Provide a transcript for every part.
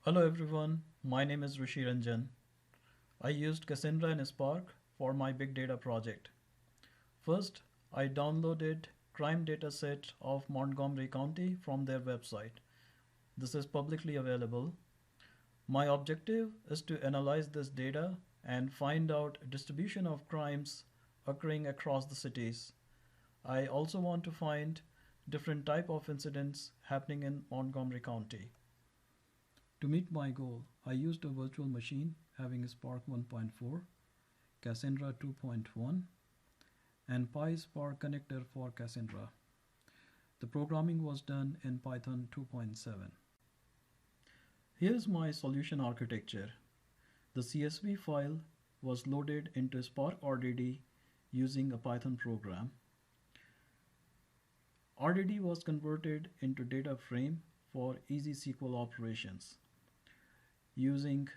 Hello everyone, my name is Rishi Ranjan. I used Cassandra and Spark for my big data project. First, I downloaded crime dataset of Montgomery County from their website. This is publicly available. My objective is to analyze this data and find out distribution of crimes occurring across the cities. I also want to find different type of incidents happening in Montgomery County. To meet my goal, I used a virtual machine having Spark 1.4, Cassandra 2.1, and PySpark connector for Cassandra. The programming was done in Python 2.7. Here's my solution architecture. The CSV file was loaded into Spark RDD using a Python program. RDD was converted into data frame for easy SQL operations. Using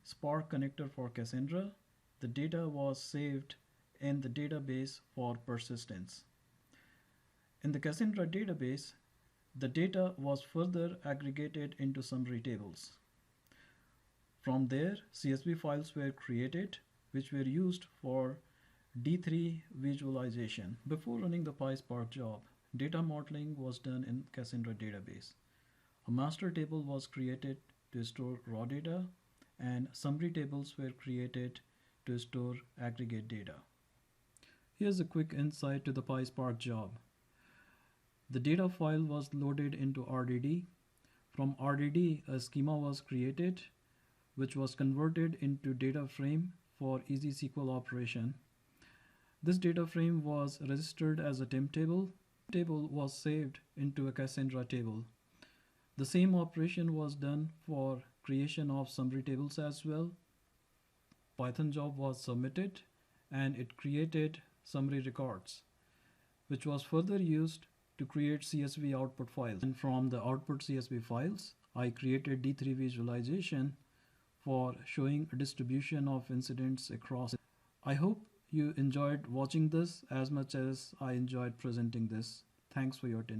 Spark connector for Cassandra, the data was saved in the database for persistence. In the Cassandra database, the data was further aggregated into summary tables. From there, CSV files were created, which were used for D3 visualization. Before running the PySpark job, data modeling was done in Cassandra database. A master table was created to store raw data, and summary tables were created to store aggregate data. Here's a quick insight to the PySpark job. The data file was loaded into RDD. From RDD, a schema was created, which was converted into data frame for easy SQL operation. This data frame was registered as a temp table. The table was saved into a Cassandra table. The same operation was done for creation of summary tables as well. Python job was submitted and it created summary records, which was further used to create CSV output files. And from the output CSV files, I created D3 visualization for showing a distribution of incidents across. I hope you enjoyed watching this as much as I enjoyed presenting this. Thanks for your attention.